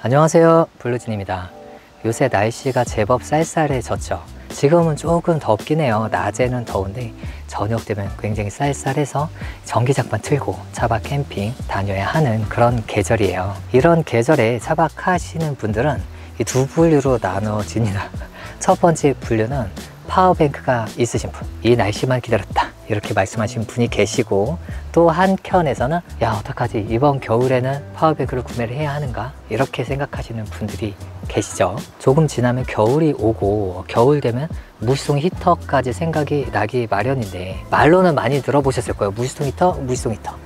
안녕하세요, 블루진입니다. 요새 날씨가 제법 쌀쌀해졌죠. 지금은 조금 덥긴 해요. 낮에는 더운데 저녁 되면 굉장히 쌀쌀해서 전기장판 틀고 차박 캠핑 다녀야 하는 그런 계절이에요. 이런 계절에 차박하시는 분들은 이 두 분류로 나눠집니다. 첫 번째 분류는 파워뱅크가 있으신 분, 이 날씨만 기다렸다 이렇게 말씀하신 분이 계시고, 또 한켠에서는 야 어떡하지, 이번 겨울에는 파워뱅크를 구매를 해야 하는가 이렇게 생각하시는 분들이 계시죠. 조금 지나면 겨울이 오고 겨울 되면 무시동 히터까지 생각이 나기 마련인데, 말로는 많이 들어보셨을 거예요. 무시동 히터, 무시동 히터.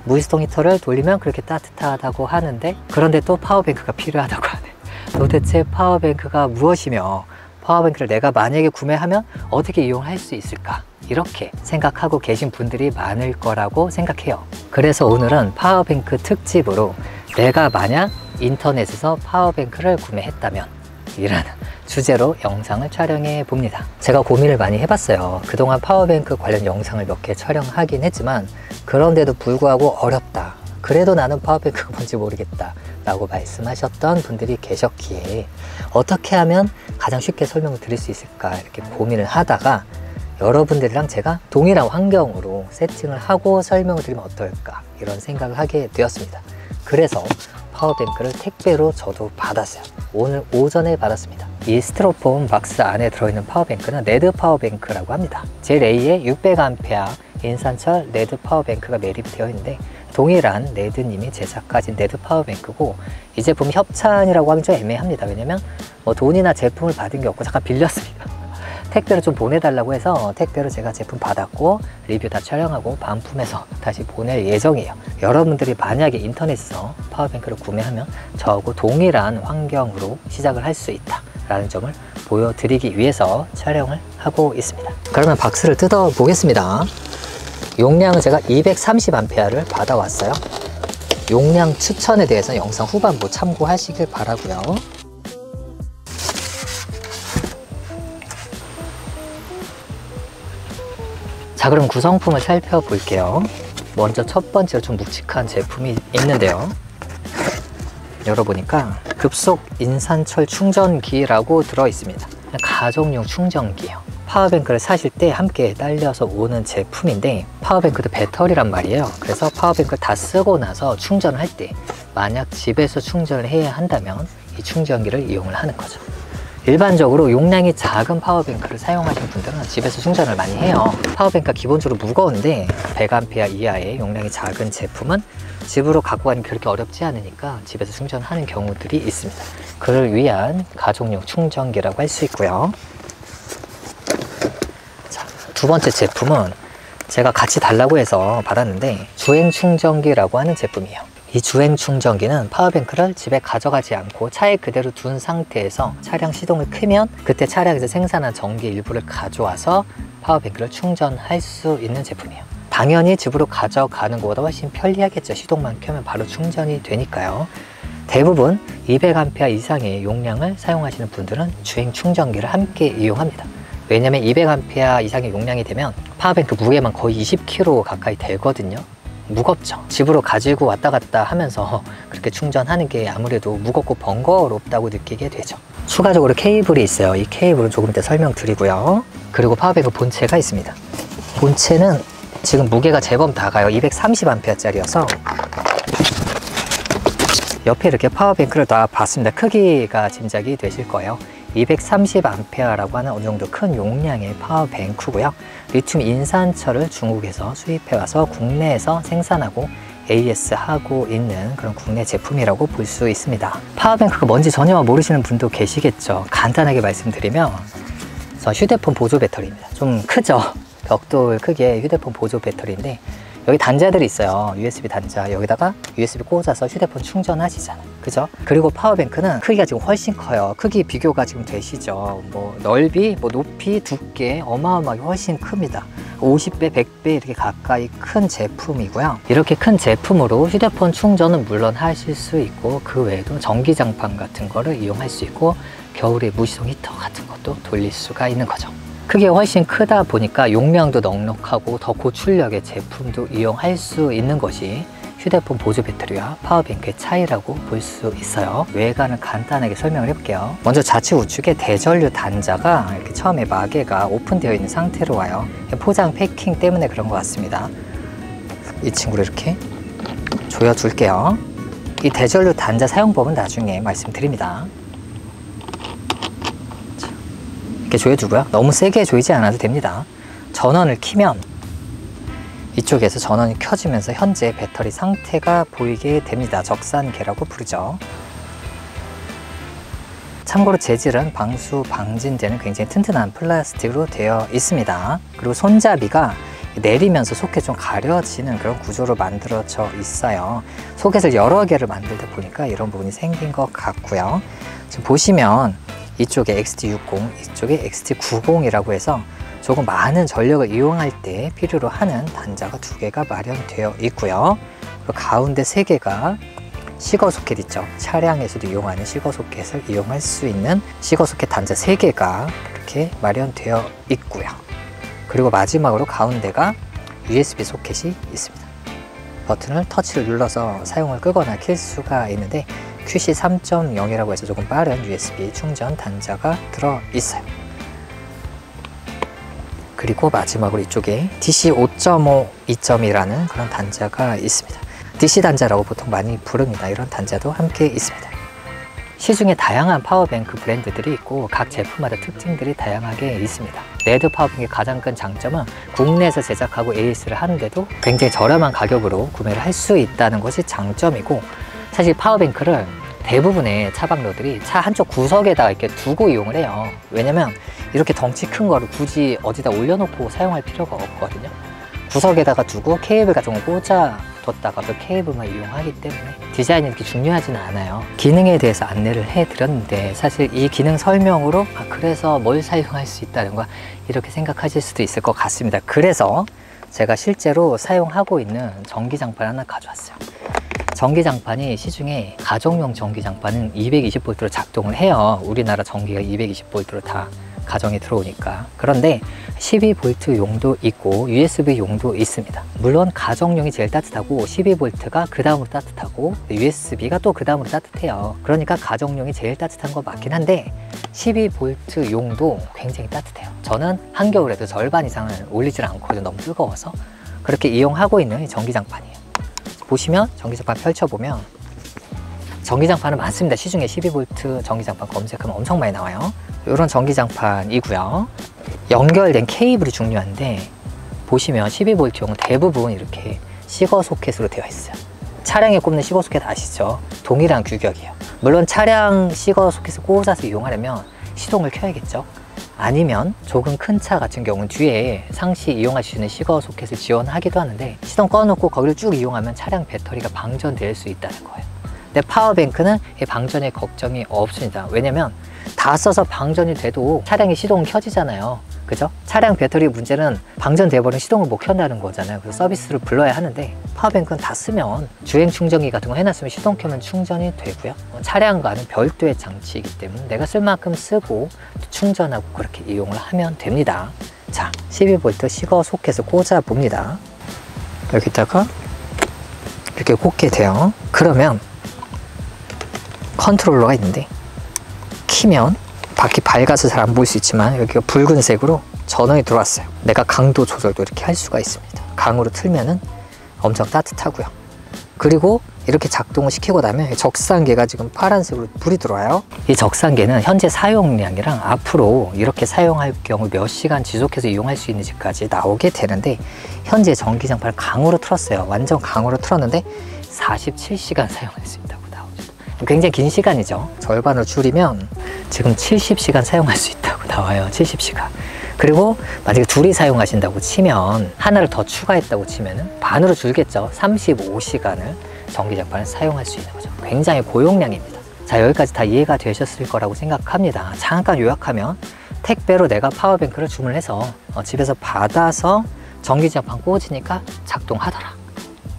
무시동 히터를 돌리면 그렇게 따뜻하다고 하는데, 그런데 또 파워뱅크가 필요하다고 하네. 도대체 파워뱅크가 무엇이며, 파워뱅크를 내가 만약에 구매하면 어떻게 이용할 수 있을까, 이렇게 생각하고 계신 분들이 많을 거라고 생각해요. 그래서 오늘은 파워뱅크 특집으로 내가 만약 인터넷에서 파워뱅크를 구매했다면 이라는 주제로 영상을 촬영해 봅니다. 제가 고민을 많이 해봤어요. 그동안 파워뱅크 관련 영상을 몇 개 촬영하긴 했지만 그런데도 불구하고 어렵다, 그래도 나는 파워뱅크가 뭔지 모르겠다 라고 말씀하셨던 분들이 계셨기에 어떻게 하면 가장 쉽게 설명을 드릴 수 있을까 이렇게 고민을 하다가 여러분들이랑 제가 동일한 환경으로 세팅을 하고 설명을 드리면 어떨까 이런 생각을 하게 되었습니다. 그래서 파워뱅크를 택배로 저도 받았어요. 오늘 오전에 받았습니다. 이 스티로폼 박스 안에 들어있는 파워뱅크는 레드 파워뱅크라고 합니다. 젤A의 600A 인산철 레드 파워뱅크가 매립이 되어 있는데, 동일한 레드님이 제작하신 레드 파워뱅크고, 이 제품 협찬이라고 하면 좀 애매합니다. 왜냐면 뭐 돈이나 제품을 받은 게 없고 잠깐 빌렸습니다. 택배로 좀 보내달라고 해서 택배로 제가 제품 받았고 리뷰 다 촬영하고 반품해서 다시 보낼 예정이에요. 여러분들이 만약에 인터넷에서 파워뱅크를 구매하면 저하고 동일한 환경으로 시작을 할 수 있다 라는 점을 보여드리기 위해서 촬영을 하고 있습니다. 그러면 박스를 뜯어 보겠습니다. 용량은 제가 230A를 받아왔어요. 용량 추천에 대해서 영상 후반부 참고하시길 바라고요. 자, 그럼 구성품을 살펴볼게요. 먼저 첫 번째로 좀 묵직한 제품이 있는데요. 열어보니까 급속 인산철 충전기라고 들어있습니다. 가정용 충전기예요. 파워뱅크를 사실 때 함께 딸려서 오는 제품인데, 파워뱅크도 배터리란 말이에요. 그래서 파워뱅크를 다 쓰고 나서 충전을 할 때 만약 집에서 충전을 해야 한다면 이 충전기를 이용을 하는 거죠. 일반적으로 용량이 작은 파워뱅크를 사용하시는 분들은 집에서 충전을 많이 해요. 파워뱅크가 기본적으로 무거운데 100A 이하의 용량이 작은 제품은 집으로 갖고 가는 게 그렇게 어렵지 않으니까 집에서 충전하는 경우들이 있습니다. 그를 위한 가정용 충전기라고 할 수 있고요. 자, 두 번째 제품은 제가 같이 달라고 해서 받았는데 주행 충전기라고 하는 제품이에요. 이 주행 충전기는 파워뱅크를 집에 가져가지 않고 차에 그대로 둔 상태에서 차량 시동을 끄면 그때 차량에서 생산한 전기 일부를 가져와서 파워뱅크를 충전할 수 있는 제품이에요. 당연히 집으로 가져가는 것보다 훨씬 편리하겠죠. 시동만 켜면 바로 충전이 되니까요. 대부분 200A 이상의 용량을 사용하시는 분들은 주행 충전기를 함께 이용합니다. 왜냐면 200A 이상의 용량이 되면 파워뱅크 무게만 거의 20kg 가까이 되거든요. 무겁죠. 집으로 가지고 왔다 갔다 하면서 그렇게 충전하는 게 아무래도 무겁고 번거롭다고 느끼게 되죠. 추가적으로 케이블이 있어요. 이 케이블은 조금 이따 설명드리고요. 그리고 파워뱅크 본체가 있습니다. 본체는 지금 무게가 제법 나가요. 230A 짜리여서 옆에 이렇게 파워뱅크를 다 봤습니다. 크기가 짐작이 되실 거예요. 230A라고 하는 어느 정도 큰 용량의 파워뱅크고요. 리튬 인산철을 중국에서 수입해와서 국내에서 생산하고 AS하고 있는 그런 국내 제품이라고 볼 수 있습니다. 파워뱅크가 뭔지 전혀 모르시는 분도 계시겠죠. 간단하게 말씀드리면 휴대폰 보조 배터리입니다. 좀 크죠? 벽돌 크기의 휴대폰 보조 배터리인데, 여기 단자들이 있어요. USB 단자. 여기다가 USB 꽂아서 휴대폰 충전하시잖아요. 그죠? 그리고 파워뱅크는 크기가 지금 훨씬 커요. 크기 비교가 지금 되시죠? 뭐 넓이, 뭐 높이, 두께 어마어마하게 훨씬 큽니다. 50배, 100배 이렇게 가까이 큰 제품이고요. 이렇게 큰 제품으로 휴대폰 충전은 물론 하실 수 있고, 그 외에도 전기장판 같은 거를 이용할 수 있고, 겨울에 무시동 히터 같은 것도 돌릴 수가 있는 거죠. 크기가 훨씬 크다 보니까 용량도 넉넉하고 더 고출력의 제품도 이용할 수 있는 것이 휴대폰 보조 배터리와 파워뱅크의 차이라고 볼 수 있어요. 외관을 간단하게 설명을 해볼게요. 먼저 좌측 우측에 대전류 단자가 이렇게 처음에 마개가 오픈되어 있는 상태로 와요. 포장 패킹 때문에 그런 것 같습니다. 이 친구를 이렇게 조여줄게요. 이 대전류 단자 사용법은 나중에 말씀드립니다. 이렇게 조여주고요. 너무 세게 조이지 않아도 됩니다. 전원을 켜면 이쪽에서 전원이 켜지면서 현재 배터리 상태가 보이게 됩니다. 적산계라고 부르죠. 참고로 재질은 방수 방진되는 굉장히 튼튼한 플라스틱으로 되어 있습니다. 그리고 손잡이가 내리면서 소켓 좀 가려지는 그런 구조로 만들어져 있어요. 소켓을 여러 개를 만들다 보니까 이런 부분이 생긴 것 같고요. 지금 보시면 이쪽에 XT60, 이쪽에 XT90이라고 해서 조금 많은 전력을 이용할 때 필요로 하는 단자가 2개가 마련되어 있고요. 그리고 가운데 3개가 시거 소켓 있죠. 차량에서도 이용하는 시거 소켓을 이용할 수 있는 시거 소켓 단자 3개가 이렇게 마련되어 있고요. 그리고 마지막으로 가운데가 USB 소켓이 있습니다. 버튼을 터치를 눌러서 사용을 끄거나 킬 수가 있는데 QC 3.0이라고 해서 조금 빠른 USB 충전 단자가 들어 있어요. 그리고 마지막으로 이쪽에 DC 5.5 2.2라는 그런 단자가 있습니다. DC 단자라고 보통 많이 부릅니다. 이런 단자도 함께 있습니다. 시중에 다양한 파워뱅크 브랜드들이 있고 각 제품마다 특징들이 다양하게 있습니다. 레드 파워뱅크의 가장 큰 장점은 국내에서 제작하고 AS를 하는데도 굉장히 저렴한 가격으로 구매를 할 수 있다는 것이 장점이고, 사실 파워뱅크를 대부분의 차박러들이 차 한쪽 구석에다가 이렇게 두고 이용을 해요. 왜냐면 이렇게 덩치 큰 거를 굳이 어디다 올려놓고 사용할 필요가 없거든요. 구석에다가 두고 케이블 같은 거 꽂아 뒀다가 그 케이블만 이용하기 때문에 디자인이 이렇게 중요하지는 않아요. 기능에 대해서 안내를 해드렸는데 사실 이 기능 설명으로 그래서 뭘 사용할 수 있다는 거야 이렇게 생각하실 수도 있을 것 같습니다. 그래서 제가 실제로 사용하고 있는 전기장판 하나 가져왔어요. 전기장판이 시중에 가정용 전기장판은 220V로 작동을 해요. 우리나라 전기가 220V로 다 가정에 들어오니까. 그런데 12V 용도 있고 USB 용도 있습니다. 물론 가정용이 제일 따뜻하고 12V가 그 다음으로 따뜻하고 USB가 또 그 다음으로 따뜻해요. 그러니까 가정용이 제일 따뜻한 거 맞긴 한데 12V 용도 굉장히 따뜻해요. 저는 한겨울에도 절반 이상을 올리질 않거든요. 너무 뜨거워서. 그렇게 이용하고 있는 전기장판이에요. 보시면 전기장판 펼쳐보면 전기장판은 많습니다. 시중에 12V 전기장판 검색하면 엄청 많이 나와요. 이런 전기장판이고요. 연결된 케이블이 중요한데 보시면 12V용은 대부분 이렇게 시거 소켓으로 되어 있어요. 차량에 꼽는 시거 소켓 아시죠? 동일한 규격이에요. 물론 차량 시거 소켓을 꽂아서 이용하려면 시동을 켜야겠죠. 아니면 조금 큰 차 같은 경우는 뒤에 상시 이용할 수 있는 시거 소켓을 지원하기도 하는데 시동 꺼놓고 거기를 쭉 이용하면 차량 배터리가 방전될 수 있다는 거예요. 근데 파워뱅크는 방전의 걱정이 없습니다. 왜냐면 다 써서 방전이 돼도 차량의 시동은 켜지잖아요. 그죠? 차량 배터리 문제는 방전돼 버린 시동을 못 켠다는 거잖아요. 그래서 서비스를 불러야 하는데 파워뱅크는 다 쓰면 주행 충전기 같은 거 해놨으면 시동 켜면 충전이 되고요. 차량과는 별도의 장치이기 때문에 내가 쓸 만큼 쓰고 충전하고 그렇게 이용을 하면 됩니다. 자, 12V 시거 소켓을 꽂아 봅니다. 여기다가 이렇게 꽂게 돼요. 그러면 컨트롤러가 있는데 키면 밖이 밝아서 잘 안 보일 수 있지만 여기가 붉은색으로 전원이 들어왔어요. 내가 강도 조절도 이렇게 할 수가 있습니다. 강으로 틀면은 엄청 따뜻하고요. 그리고 이렇게 작동을 시키고 나면 적산계가 지금 파란색으로 불이 들어와요. 이 적산계는 현재 사용량이랑 앞으로 이렇게 사용할 경우 몇 시간 지속해서 이용할 수 있는지까지 나오게 되는데 현재 전기장판을 강으로 틀었어요. 완전 강으로 틀었는데 47시간 사용할 수 있다고 나오죠. 굉장히 긴 시간이죠. 절반으로 줄이면 지금 70시간 사용할 수 있다고 나와요. 70시간. 그리고 만약에 둘이 사용하신다고 치면 하나를 더 추가했다고 치면은 반으로 줄겠죠. 35시간을 전기장판을 사용할 수 있는 거죠. 굉장히 고용량입니다. 자, 여기까지 다 이해가 되셨을 거라고 생각합니다. 잠깐 요약하면 택배로 내가 파워뱅크를 주문해서 집에서 받아서 전기장판 꽂으니까 작동하더라.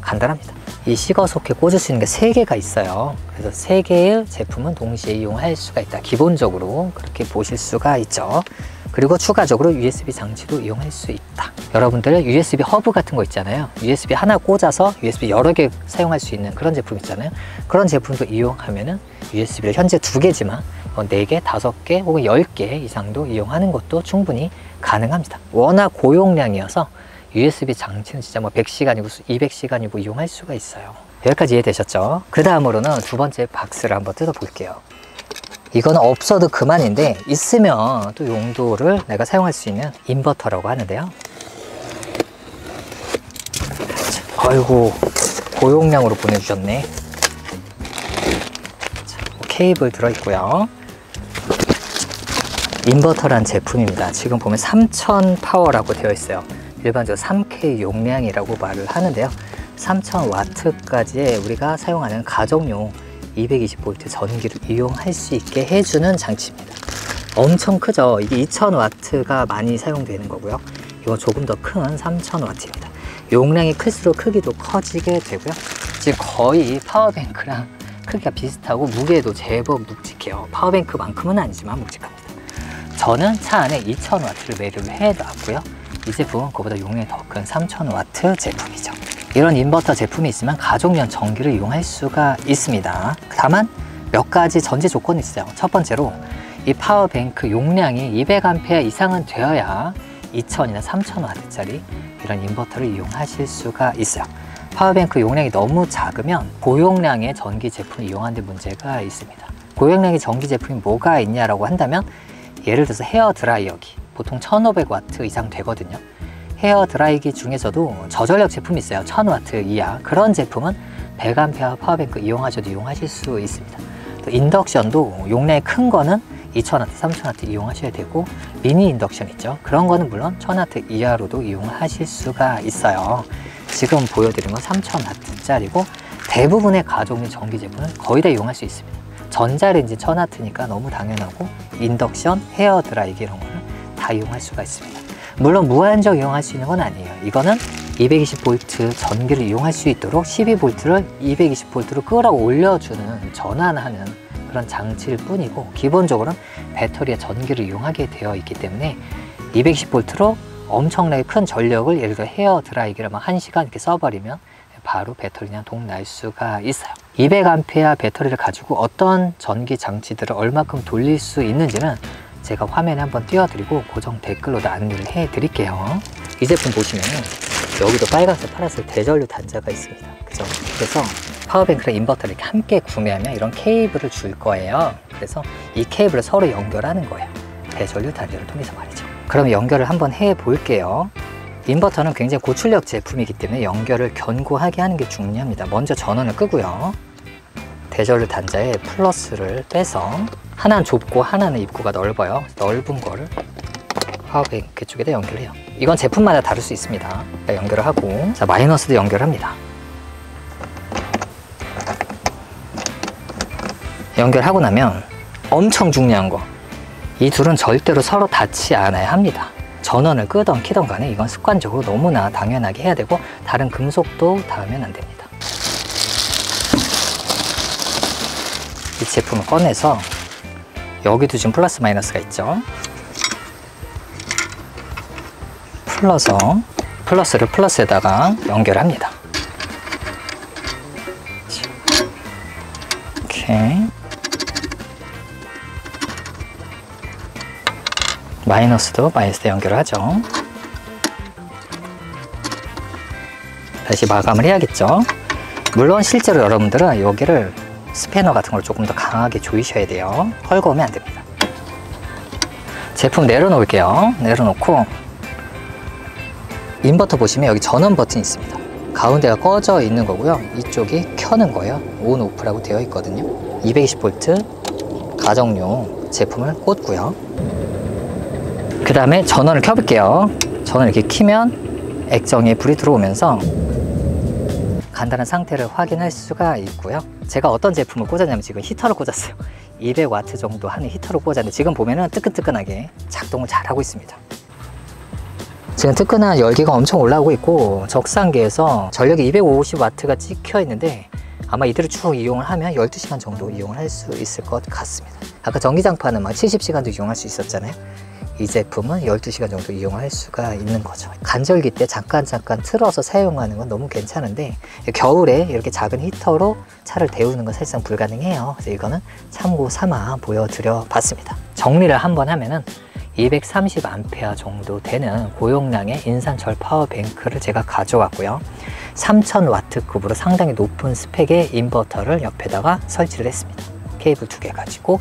간단합니다. 이 시거 소켓 꽂을 수 있는 게 3개가 있어요. 그래서 3개의 제품은 동시에 이용할 수가 있다. 기본적으로 그렇게 보실 수가 있죠. 그리고 추가적으로 USB 장치도 이용할 수 있다. 여러분들 USB 허브 같은 거 있잖아요. USB 하나 꽂아서 USB 여러 개 사용할 수 있는 그런 제품 있잖아요. 그런 제품도 이용하면은 USB를 현재 2개지만 4개, 5개 혹은 10개 이상도 이용하는 것도 충분히 가능합니다. 워낙 고용량이어서 USB 장치는 진짜 뭐 100시간이고 200시간이고 이용할 수가 있어요. 여기까지 이해되셨죠? 그 다음으로는 두 번째 박스를 한번 뜯어 볼게요. 이거는 없어도 그만인데 있으면 또 용도를 내가 사용할 수 있는 인버터라고 하는데요. 아이고, 고용량으로 보내주셨네. 자, 케이블 들어있고요. 인버터란 제품입니다. 지금 보면 3000 파워라고 되어 있어요. 일반적으로 3K 용량이라고 말을 하는데요. 3000W까지의 우리가 사용하는 가정용 220V 전기를 이용할 수 있게 해주는 장치입니다. 엄청 크죠? 이게 2000W가 많이 사용되는 거고요. 이건 조금 더 큰 3000W입니다. 용량이 클수록 크기도 커지게 되고요. 지금 거의 파워뱅크랑 크기가 비슷하고 무게도 제법 묵직해요. 파워뱅크만큼은 아니지만 묵직합니다. 저는 차 안에 2000W를 매립을 해놨고요. 이 제품은 그보다 용량이 더 큰 3000W 제품이죠. 이런 인버터 제품이 있으면 가족용 전기를 이용할 수가 있습니다. 다만 몇 가지 전제 조건이 있어요. 첫 번째로 이 파워뱅크 용량이 200A 이상은 되어야 2000이나 3000W짜리 이런 인버터를 이용하실 수가 있어요. 파워뱅크 용량이 너무 작으면 고용량의 전기 제품을 이용하는 데 문제가 있습니다. 고용량의 전기 제품이 뭐가 있냐라고 한다면 예를 들어서 헤어 드라이어기 보통 1500W 이상 되거든요. 헤어 드라이기 중에서도 저전력 제품이 있어요. 1000W 이하. 그런 제품은 100A 파워뱅크 이용하셔도 이용하실 수 있습니다. 또 인덕션도 용량이 큰 거는 2000W, 3000W 이용하셔야 되고 미니 인덕션 있죠. 그런 거는 물론 1000W 이하로도 이용하실 수가 있어요. 지금 보여드린 건 3000W짜리고 대부분의 가정용 전기 제품은 거의 다 이용할 수 있습니다. 전자레인지 1000W니까 너무 당연하고 인덕션, 헤어 드라이기 이런 거는 다 이용할 수가 있습니다. 물론 무한정 이용할 수 있는 건 아니에요. 이거는 220V 전기를 이용할 수 있도록 12V를 220V로 끌어올려주는 전환하는 그런 장치일 뿐이고 기본적으로는 배터리의 전기를 이용하게 되어 있기 때문에 220V로 엄청나게 큰 전력을 예를 들어 헤어 드라이기를 막 1시간 이렇게 써버리면 바로 배터리 그냥 동 날 수가 있어요. 200A 배터리를 가지고 어떤 전기 장치들을 얼마큼 돌릴 수 있는지는 제가 화면에 한번 띄워드리고 고정 댓글로도 안내를 해드릴게요. 이 제품 보시면 여기도 빨간색, 파란색 대전류 단자가 있습니다. 그죠? 그래서 파워뱅크랑 인버터를 이렇게 함께 구매하면 이런 케이블을 줄 거예요. 그래서 이 케이블을 서로 연결하는 거예요. 대전류 단자를 통해서 말이죠. 그럼 연결을 한번 해 볼게요. 인버터는 굉장히 고출력 제품이기 때문에 연결을 견고하게 하는 게 중요합니다. 먼저 전원을 끄고요. 대전류 단자에 플러스를 빼서 하나는 좁고 하나는 입구가 넓어요. 넓은 거를 파워뱅크 쪽에다 연결해요. 이건 제품마다 다를 수 있습니다. 연결을 하고 자 마이너스도 연결합니다. 연결하고 나면 엄청 중요한 거, 이 둘은 절대로 서로 닿지 않아야 합니다. 전원을 끄던 키던 간에 이건 습관적으로 너무나 당연하게 해야 되고 다른 금속도 닿으면 안 됩니다. 이 제품을 꺼내서 여기도 지금 플러스 마이너스가 있죠. 풀러서 플러스를 플러스에다가 연결합니다. 이렇게 마이너스도 마이너스에 연결을 하죠. 다시 마감을 해야겠죠. 물론 실제로 여러분들은 여기를 스패너 같은 걸 조금 더 강하게 조이셔야 돼요. 헐거우면 안 됩니다. 제품 내려놓을게요. 내려놓고 인버터 보시면 여기 전원 버튼이 있습니다. 가운데가 꺼져 있는 거고요. 이쪽이 켜는 거예요. 온, 오프라고 되어 있거든요. 220V 가정용 제품을 꽂고요. 그 다음에 전원을 켜볼게요. 전원을 이렇게 키면 액정에 불이 들어오면서 간단한 상태를 확인할 수가 있고요. 제가 어떤 제품을 꽂았냐면 지금 히터를 꽂았어요. 200W 정도 하는 히터를 꽂았는데 지금 보면은 뜨끈뜨끈하게 작동을 잘하고 있습니다. 지금 뜨끈한 열기가 엄청 올라오고 있고 적상기에서 전력이 250W가 찍혀 있는데 아마 이대로 쭉 이용을 하면 12시간 정도 이용을 할 수 있을 것 같습니다. 아까 전기장판은 막 70시간도 이용할 수 있었잖아요. 이 제품은 12시간 정도 이용할 수가 있는 거죠. 간절기 때 잠깐 틀어서 사용하는 건 너무 괜찮은데 겨울에 이렇게 작은 히터로 차를 데우는 건 사실상 불가능해요. 그래서 이거는 참고 삼아 보여드려 봤습니다. 정리를 한번 하면은 230A 정도 되는 고용량의 인산철 파워뱅크를 제가 가져왔고요. 3000W급으로 상당히 높은 스펙의 인버터를 옆에다가 설치를 했습니다. 케이블 2개 가지고.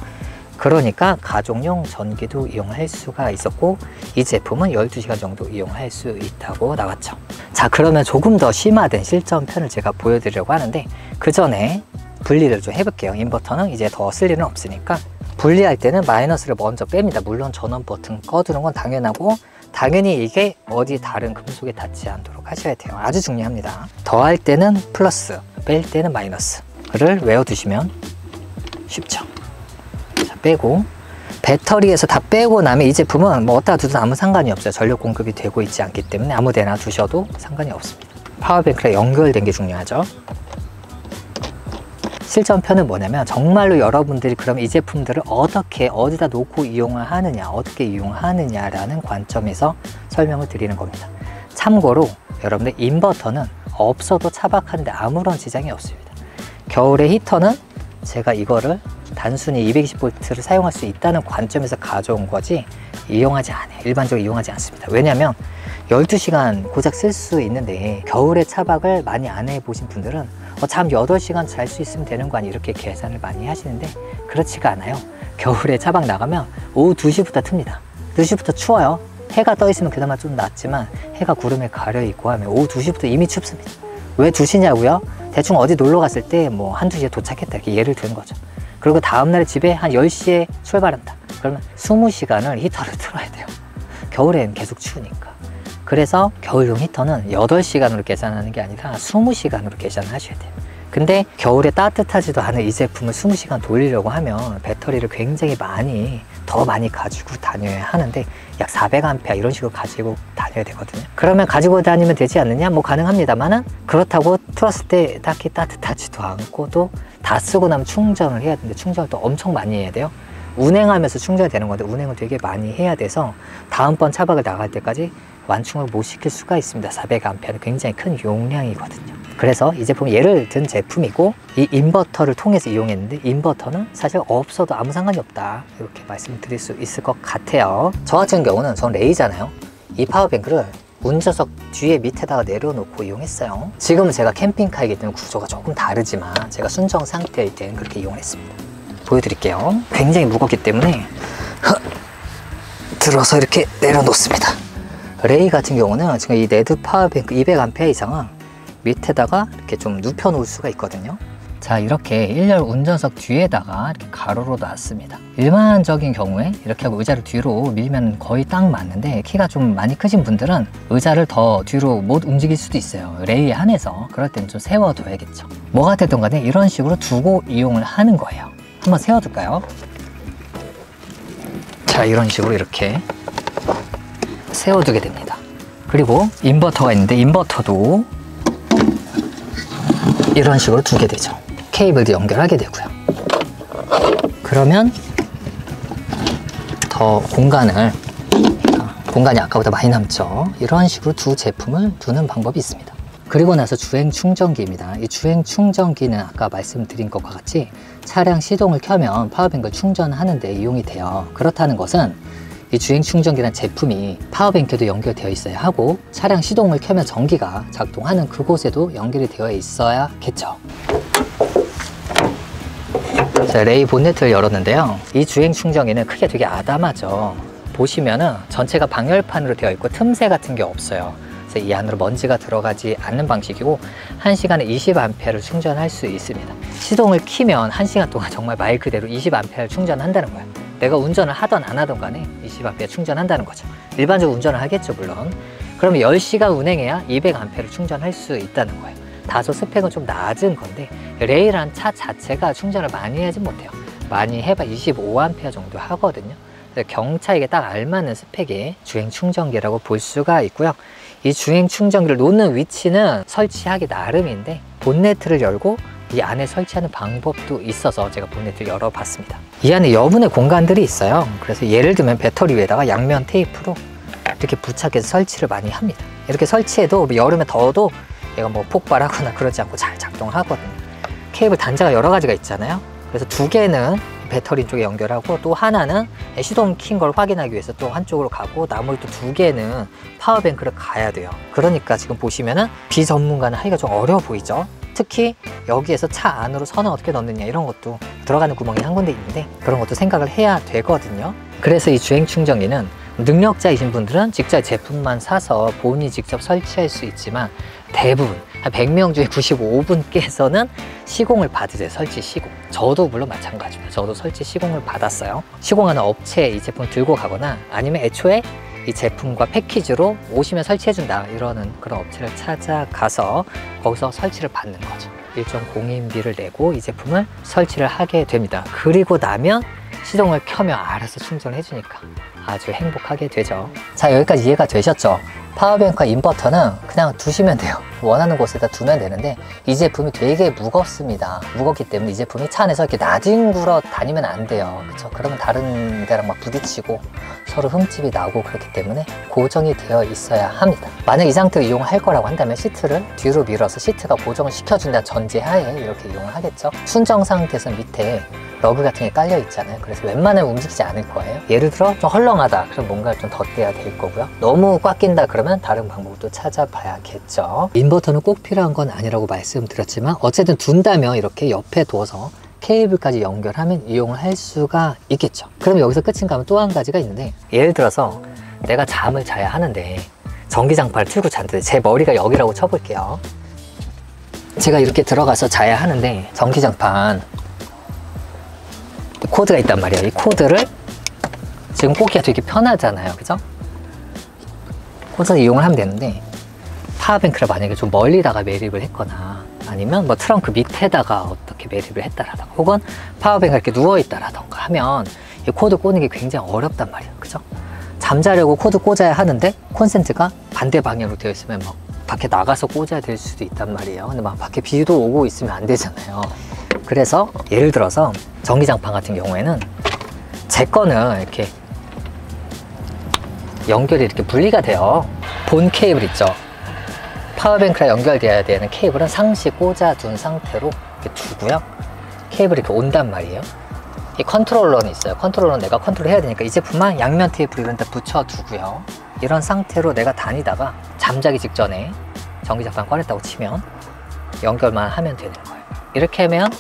그러니까 가족용 전기도 이용할 수가 있었고 이 제품은 12시간 정도 이용할 수 있다고 나왔죠. 자, 그러면 조금 더 심화된 실전편을 제가 보여드리려고 하는데 그 전에 분리를 좀 해볼게요. 인버터는 이제 더 쓸 일은 없으니까 분리할 때는 마이너스를 먼저 뺍니다. 물론 전원 버튼 꺼두는 건 당연하고 당연히 이게 어디 다른 금속에 닿지 않도록 하셔야 돼요. 아주 중요합니다. 더할 때는 플러스, 뺄 때는 마이너스를 외워두시면 쉽죠. 자, 빼고 배터리에서 다 빼고 나면 이 제품은 뭐 어디다 두든 아무 상관이 없어요. 전력 공급이 되고 있지 않기 때문에 아무 데나 두셔도 상관이 없습니다. 파워뱅크랑 연결된 게 중요하죠. 실전편은 뭐냐면 정말로 여러분들이 그럼 이 제품들을 어떻게 어디다 놓고 이용을 하느냐, 어떻게 이용하느냐라는 관점에서 설명을 드리는 겁니다. 참고로 여러분들 인버터는 없어도 차박하는데 아무런 지장이 없습니다. 겨울에 히터는 제가 이거를 단순히 220V를 사용할 수 있다는 관점에서 가져온 거지 이용하지 않아요. 일반적으로 이용하지 않습니다. 왜냐하면 12시간 고작 쓸 수 있는데 겨울에 차박을 많이 안 해보신 분들은 잠 8시간 잘 수 있으면 되는 거 아니 이렇게 계산을 많이 하시는데 그렇지가 않아요. 겨울에 차박 나가면 오후 2시부터 틉니다. 2시부터 추워요. 해가 떠 있으면 그나마 좀 낫지만 해가 구름에 가려 있고 하면 오후 2시부터 이미 춥습니다. 왜 2시냐고요? 대충 어디 놀러 갔을 때 뭐 한두 시에 도착했다 이렇게 예를 드는 거죠. 그리고 다음날 집에 한 10시에 출발한다. 그러면 20시간을 히터를 틀어야 돼요. 겨울엔 계속 추우니까. 그래서 겨울용 히터는 8시간으로 계산하는 게 아니라 20시간으로 계산을 하셔야 돼요. 근데 겨울에 따뜻하지도 않은 이 제품을 20시간 돌리려고 하면 배터리를 굉장히 더 많이 가지고 다녀야 하는데 약 400A 이런 식으로 가지고 다녀야 되거든요. 그러면 가지고 다니면 되지 않느냐? 뭐 가능합니다만은 그렇다고 틀었을 때 딱히 따뜻하지도 않고 또 다 쓰고 나면 충전을 해야 되는데 충전을 또 엄청 많이 해야 돼요. 운행하면서 충전이 되는 건데 운행을 되게 많이 해야 돼서 다음번 차박을 나갈 때까지 완충을 못 시킬 수가 있습니다. 400A는 굉장히 큰 용량이거든요. 그래서 이 제품은 예를 든 제품이고 이 인버터를 통해서 이용했는데 인버터는 사실 없어도 아무 상관이 없다 이렇게 말씀드릴 수 있을 것 같아요. 저 같은 경우는 전 레이잖아요. 이 파워뱅크를 운전석 뒤에 밑에다가 내려놓고 이용했어요. 지금은 제가 캠핑카이기 때문에 구조가 조금 다르지만 제가 순정 상태일 때는 그렇게 이용을 했습니다. 보여드릴게요. 굉장히 무겁기 때문에 들어서 이렇게 내려놓습니다. 레이 같은 경우는 지금 이 네드 파워뱅크 200A 이상은 밑에다가 이렇게 좀 눕혀 놓을 수가 있거든요. 자, 이렇게 1열 운전석 뒤에다가 이렇게 가로로 놨습니다. 일반적인 경우에 이렇게 하고 의자를 뒤로 밀면 거의 딱 맞는데 키가 좀 많이 크신 분들은 의자를 더 뒤로 못 움직일 수도 있어요. 레이에 한해서. 그럴 때는 좀 세워둬야겠죠. 뭐가 됐든 간에 이런 식으로 두고 이용을 하는 거예요. 한번 세워둘까요? 자, 이런 식으로 이렇게 세워두게 됩니다. 그리고 인버터가 있는데 인버터도 이런 식으로 두게 되죠. 케이블도 연결하게 되고요. 그러면 더 공간이 아까보다 많이 남죠. 이런 식으로 두 제품을 두는 방법이 있습니다. 그리고 나서 주행 충전기입니다. 이 주행 충전기는 아까 말씀드린 것과 같이 차량 시동을 켜면 파워뱅크를 충전하는데 이용이 돼요. 그렇다는 것은 이 주행 충전기라는 제품이 파워뱅크도 연결되어 있어야 하고 차량 시동을 켜면 전기가 작동하는 그곳에도 연결이 되어 있어야겠죠. 자, 레이 본네트를 열었는데요. 이 주행 충전기는 크게 되게 아담하죠. 보시면은 전체가 방열판으로 되어 있고 틈새 같은 게 없어요. 그래서 이 안으로 먼지가 들어가지 않는 방식이고 1시간에 20A를 충전할 수 있습니다. 시동을 키면 1시간 동안 정말 말 그대로 20A를 충전한다는 거예요. 내가 운전을 하던 안 하던 간에 20A 충전한다는 거죠. 일반적으로 운전을 하겠죠, 물론. 그러면 10시간 운행해야 200A를 충전할 수 있다는 거예요. 다소 스펙은 좀 낮은 건데 레이라는 차 자체가 충전을 많이 하진 못해요. 많이 해봐 25A 정도 하거든요. 경차에게 딱 알맞는 스펙의 주행 충전기라고 볼 수가 있고요. 이 주행 충전기를 놓는 위치는 설치하기 나름인데 본네트를 열고 이 안에 설치하는 방법도 있어서 제가 본네트를 열어봤습니다. 이 안에 여분의 공간들이 있어요. 그래서 예를 들면 배터리 위에다가 양면 테이프로 이렇게 부착해서 설치를 많이 합니다. 이렇게 설치해도 여름에 더워도 얘가 뭐 폭발하거나 그러지 않고 잘 작동하거든요. 케이블 단자가 여러 가지가 있잖아요. 그래서 두 개는 배터리 쪽에 연결하고 또 하나는 시동 킨 걸 확인하기 위해서 또 한쪽으로 가고 나머지 또 두 개는 파워뱅크를 가야 돼요. 그러니까 지금 보시면은 비전문가는 하기가 좀 어려워 보이죠. 특히 여기에서 차 안으로 선을 어떻게 넣느냐 이런 것도 들어가는 구멍이 한 군데 있는데 그런 것도 생각을 해야 되거든요. 그래서 이 주행 충전기는 능력자이신 분들은 직접 제품만 사서 본인이 직접 설치할 수 있지만 대부분 한 100명 중에 95분께서는 시공을 받으세요. 설치 시공. 저도 물론 마찬가지입니다. 저도 설치 시공을 받았어요. 시공하는 업체에 이 제품을 들고 가거나 아니면 애초에 이 제품과 패키지로 오시면 설치해준다 이러는 그런 업체를 찾아가서 거기서 설치를 받는 거죠. 일정 공인비를 내고 이 제품을 설치를 하게 됩니다. 그리고 나면 시동을 켜면 알아서 충전을 해주니까 아주 행복하게 되죠. 자, 여기까지 이해가 되셨죠? 파워뱅크와 인버터는 그냥 두시면 돼요. 원하는 곳에다 두면 되는데 이 제품이 되게 무겁습니다. 무겁기 때문에 이 제품이 차 안에서 이렇게 나뒹굴어 다니면 안 돼요. 그렇죠? 그러면 다른 데랑 막 부딪히고 서로 흠집이 나고 그렇기 때문에 고정이 되어 있어야 합니다. 만약 이 상태로 이용할 거라고 한다면 시트를 뒤로 밀어서 시트가 고정을 시켜준다는 전제하에 이렇게 이용을 하겠죠. 순정 상태에서 밑에 러그 같은 게 깔려 있잖아요. 그래서 웬만하면 움직이지 않을 거예요. 예를 들어 좀 헐렁하다 그럼 뭔가를 좀 덧대야 될 거고요. 너무 꽉 낀다 그러면 다른 방법을 또 찾아봐야겠죠. 인버터는 꼭 필요한 건 아니라고 말씀드렸지만 어쨌든 둔다면 이렇게 옆에 둬서 케이블까지 연결하면 이용을 할 수가 있겠죠. 그럼 여기서 끝인가 하면 또 한 가지가 있는데 예를 들어서 내가 잠을 자야 하는데 전기장판을 틀고 잤는데 제 머리가 여기라고 쳐볼게요. 제가 이렇게 들어가서 자야 하는데 전기장판 코드가 있단 말이에요. 이 코드를 지금 꽂기가 되게 편하잖아요. 그죠? 꽂아서 이용을 하면 되는데 파워뱅크를 만약에 좀 멀리다가 매립을 했거나 아니면 뭐 트렁크 밑에다가 어떻게 매립을 했다라던가 혹은 파워뱅크가 이렇게 누워있다라던가 하면 이 코드 꽂는 게 굉장히 어렵단 말이에요. 그죠? 잠자려고 코드 꽂아야 하는데 콘센트가 반대 방향으로 되어 있으면 막 밖에 나가서 꽂아야 될 수도 있단 말이에요. 근데 막 밖에 비도 오고 있으면 안 되잖아요. 그래서 예를 들어서 전기장판 같은 경우에는 제 거는 이렇게 연결이 이렇게 분리가 돼요. 본 케이블 있죠. 파워뱅크랑 연결되어야 되는 케이블은 상시 꽂아둔 상태로 이렇게 두고요. 케이블이 이렇게 온단 말이에요. 이 컨트롤러는 있어요. 컨트롤러는 내가 컨트롤 해야 되니까 이 제품만 양면 테이프를 이런 데 붙여두고요. 이런 상태로 내가 다니다가 잠자기 직전에 전기장판 꺼냈다고 치면 연결만 하면 되는 거예요. 이렇게 하면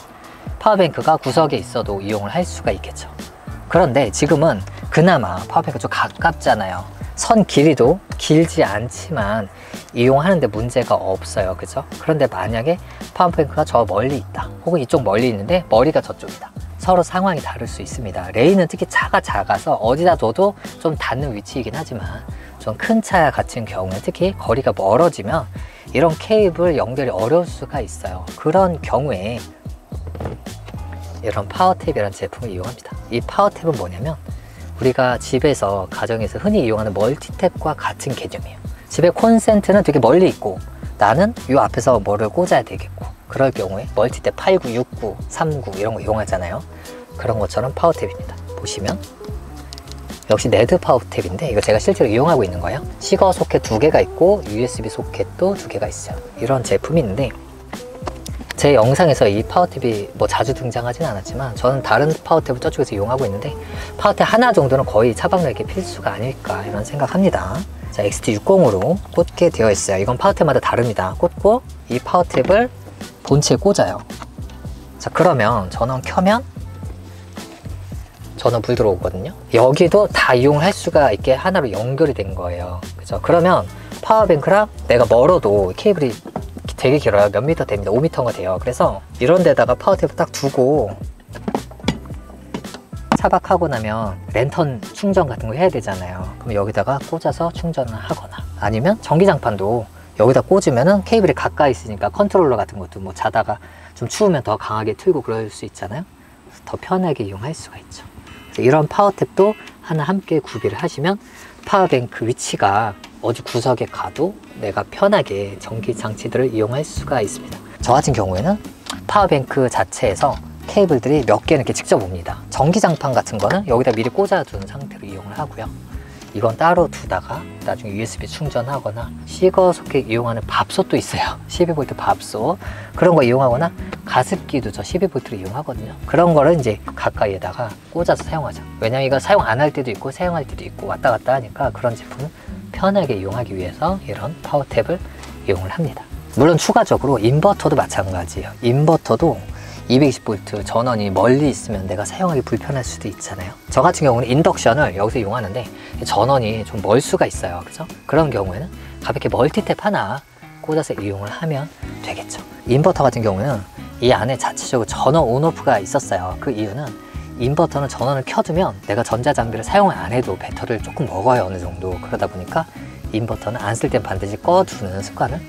파워뱅크가 구석에 있어도 이용을 할 수가 있겠죠. 그런데 지금은 그나마 파워뱅크가 좀 가깝잖아요. 선 길이도 길지 않지만 이용하는데 문제가 없어요. 그죠? 그런데 만약에 파워뱅크가 저 멀리 있다 혹은 이쪽 멀리 있는데 머리가 저쪽이다, 서로 상황이 다를 수 있습니다. 레이는 특히 차가 작아서 어디다 둬도 좀 닿는 위치이긴 하지만 좀 큰 차 같은 경우에 특히 거리가 멀어지면 이런 케이블 연결이 어려울 수가 있어요. 그런 경우에 이런 파워탭이라는 제품을 이용합니다. 이 파워탭은 뭐냐면 우리가 집에서 가정에서 흔히 이용하는 멀티탭과 같은 개념이에요. 집에 콘센트는 되게 멀리 있고 나는 이 앞에서 뭐를 꽂아야 되겠고 그럴 경우에 멀티탭 89, 69, 39 이런 거 이용하잖아요. 그런 것처럼 파워탭입니다. 보시면 역시 네드 파워탭인데 이거 제가 실제로 이용하고 있는 거예요. 시거 소켓 2개가 있고 USB 소켓도 2개가 있어요. 이런 제품이 있는데 제 영상에서 이 파워탭이 뭐 자주 등장하진 않았지만 저는 다른 파워탭을 저쪽에서 이용하고 있는데 파워탭 하나 정도는 거의 차박로에게 필수가 아닐까 이런 생각합니다. 자, XT60으로 꽂게 되어 있어요. 이건 파워탭마다 다릅니다. 꽂고 이 파워탭을 본체에 꽂아요. 자, 그러면 전원 켜면 전원 불 들어오거든요. 여기도 다 이용을 할 수가 있게 하나로 연결이 된 거예요. 그죠? 그러면 파워뱅크랑 내가 멀어도 케이블이 되게 길어요. 몇 미터 됩니다. 5미터가 돼요. 그래서 이런 데다가 파워탭을 딱 두고 차박하고 나면 랜턴 충전 같은 거 해야 되잖아요. 그럼 여기다가 꽂아서 충전을 하거나 아니면 전기장판도 여기다 꽂으면은 케이블이 가까이 있으니까 컨트롤러 같은 것도 뭐 자다가 좀 추우면 더 강하게 틀고 그럴 수 있잖아요. 더 편하게 이용할 수가 있죠. 이런 파워탭도 하나 함께 구비를 하시면 파워뱅크 위치가 어디 구석에 가도 내가 편하게 전기 장치들을 이용할 수가 있습니다. 저 같은 경우에는 파워뱅크 자체에서 케이블들이 몇 개는 이렇게 직접 옵니다. 전기장판 같은 거는 여기다 미리 꽂아둔 상태로 이용을 하고요. 이건 따로 두다가 나중에 USB 충전하거나 시거 소켓 이용하는 밥솥도 있어요. 12V 밥솥 그런 거 이용하거나 가습기도 저 12V를 이용하거든요. 그런 거를 이제 가까이에다가 꽂아서 사용하죠. 왜냐면 이거 사용 안 할 때도 있고 사용할 때도 있고 왔다 갔다 하니까 그런 제품을 편하게 이용하기 위해서 이런 파워탭을 이용을 합니다. 물론 추가적으로 인버터도 마찬가지예요. 인버터도 220V 전원이 멀리 있으면 내가 사용하기 불편할 수도 있잖아요. 저 같은 경우는 인덕션을 여기서 이용하는데 전원이 좀 멀 수가 있어요. 그죠? 그런 경우에는 가볍게 멀티탭 하나 꽂아서 이용을 하면 되겠죠. 인버터 같은 경우는 이 안에 자체적으로 전원 온오프가 있었어요. 그 이유는 인버터는 전원을 켜두면 내가 전자장비를 사용을 안 해도 배터리를 조금 먹어요. 어느 정도. 그러다 보니까 인버터는 안 쓸 땐 반드시 꺼두는 습관을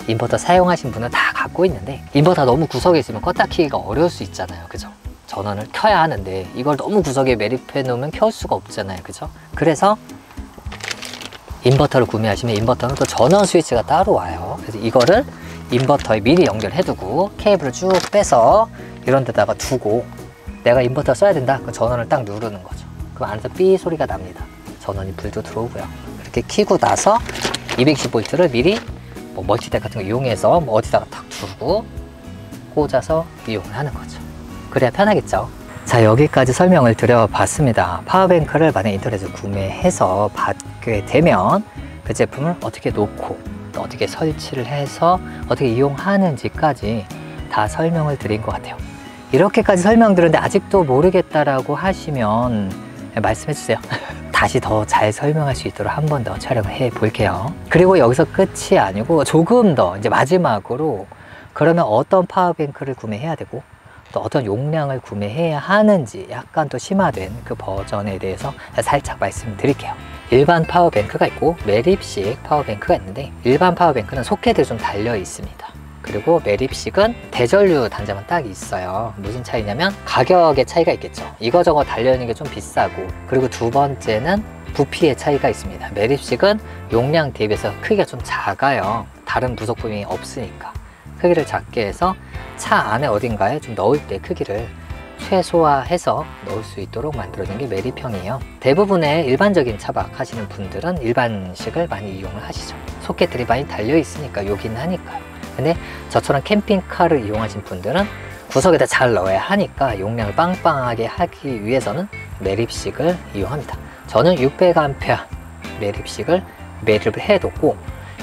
인버터 사용하신 분은 다 갖고 있는데, 인버터 너무 구석에 있으면 껐다 키기가 어려울 수 있잖아요. 그죠? 전원을 켜야 하는데 이걸 너무 구석에 매립해 놓으면 켤 수가 없잖아요. 그죠? 그래서 인버터를 구매하시면 인버터는 또 전원 스위치가 따로 와요. 그래서 이거를 인버터에 미리 연결해 두고 케이블을 쭉 빼서 이런 데다가 두고 내가 인버터 써야 된다. 그 전원을 딱 누르는 거죠. 그럼 안에서 삐 소리가 납니다. 전원이 불도 들어오고요. 이렇게 켜고 나서 220V를 미리 뭐 멀티탭 같은 거 이용해서 뭐 어디다가 탁 두고 꽂아서 이용을 하는 거죠. 그래야 편하겠죠. 자, 여기까지 설명을 드려봤습니다. 파워뱅크를 만약 인터넷에서 구매해서 받게 되면 그 제품을 어떻게 놓고 또 어떻게 설치를 해서 어떻게 이용하는지까지 다 설명을 드린 것 같아요. 이렇게까지 설명드렸는데 아직도 모르겠다라고 하시면 말씀해 주세요. 다시 더 잘 설명할 수 있도록 한 번 더 촬영을 해 볼게요. 그리고 여기서 끝이 아니고 조금 더 이제 마지막으로 그러면 어떤 파워뱅크를 구매해야 되고 또 어떤 용량을 구매해야 하는지 약간 또 심화된 그 버전에 대해서 살짝 말씀드릴게요. 일반 파워뱅크가 있고 매립식 파워뱅크가 있는데, 일반 파워뱅크는 소켓에 좀 달려 있습니다. 그리고 매립식은 대전류 단자만 딱 있어요. 무슨 차이냐면 가격의 차이가 있겠죠. 이거저거 달려있는 게 좀 비싸고, 그리고 두 번째는 부피의 차이가 있습니다. 매립식은 용량 대비해서 크기가 좀 작아요. 다른 부속품이 없으니까 크기를 작게 해서 차 안에 어딘가에 좀 넣을 때 크기를 최소화해서 넣을 수 있도록 만들어진 게 매립형이에요. 대부분의 일반적인 차박 하시는 분들은 일반식을 많이 이용을 하시죠. 소켓들이 많이 달려 있으니까 요긴 하니까요. 근데 저처럼 캠핑카를 이용하신 분들은 구석에다 잘 넣어야 하니까 용량을 빵빵하게 하기 위해서는 매립식을 이용합니다. 저는 600A 매립식을 매립을 해뒀고,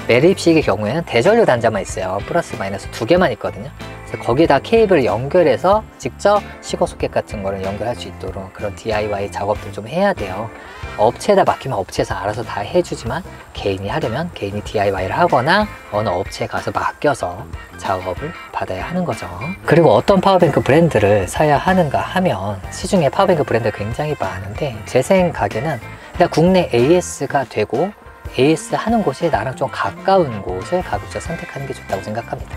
매립식의 경우에는 대전류 단자만 있어요. 플러스 마이너스 두 개만 있거든요. 그래서 거기에다 케이블을 연결해서 직접 시거 소켓 같은 거를 연결할 수 있도록 그런 DIY 작업들 좀 해야 돼요. 업체에다 맡기면 업체에서 알아서 다 해주지만 개인이 하려면 개인이 DIY를 하거나 어느 업체에 가서 맡겨서 작업을 받아야 하는 거죠. 그리고 어떤 파워뱅크 브랜드를 사야 하는가 하면 시중에 파워뱅크 브랜드가 굉장히 많은데, 제 생각에는 일단 국내 AS가 되고 AS 하는 곳이 나랑 좀 가까운 곳을 가급적 선택하는 게 좋다고 생각합니다.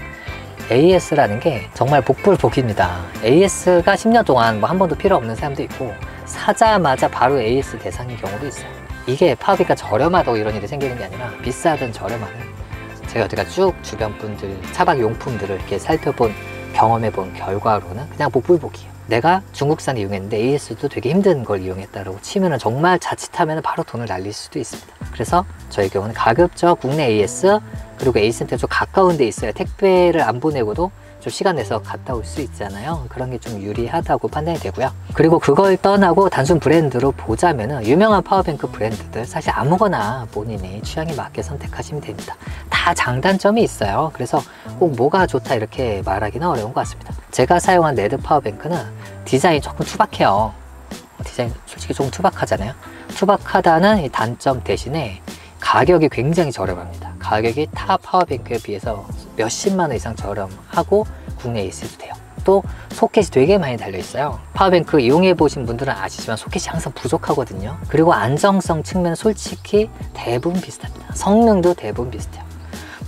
AS라는 게 정말 복불복입니다. AS가 10년 동안 뭐 한 번도 필요 없는 사람도 있고, 사자마자 바로 AS 대상인 경우도 있어요. 이게 파워뱅크가 저렴하다고 이런 일이 생기는 게 아니라 비싸든 저렴하든 제가 여태가 쭉 주변 분들 차박 용품들을 이렇게 살펴본 경험해본 결과로는 그냥 복불복이에요. 내가 중국산 이용했는데 AS도 되게 힘든 걸 이용했다고 치면은 정말 자칫하면 바로 돈을 날릴 수도 있습니다. 그래서 저희 경우는 가급적 국내 AS 그리고 AS한테 좀 가까운 데 있어야 택배를 안 보내고도 좀 시간 내서 갔다 올 수 있잖아요. 그런 게 좀 유리하다고 판단이 되고요. 그리고 그걸 떠나고 단순 브랜드로 보자면은 유명한 파워뱅크 브랜드들 사실 아무거나 본인의 취향에 맞게 선택하시면 됩니다. 다 장단점이 있어요. 그래서 꼭 뭐가 좋다 이렇게 말하기는 어려운 것 같습니다. 제가 사용한 네드 파워뱅크는 디자인이 조금 투박해요. 디자인 솔직히 조금 투박하잖아요. 투박하다는 이 단점 대신에 가격이 굉장히 저렴합니다. 가격이 타 파워뱅크에 비해서 몇십만 원 이상 저렴하고 국내 AS도 돼요. 또 소켓이 되게 많이 달려있어요. 파워뱅크 이용해 보신 분들은 아시지만 소켓이 항상 부족하거든요. 그리고 안정성 측면은 솔직히 대부분 비슷합니다. 성능도 대부분 비슷해요.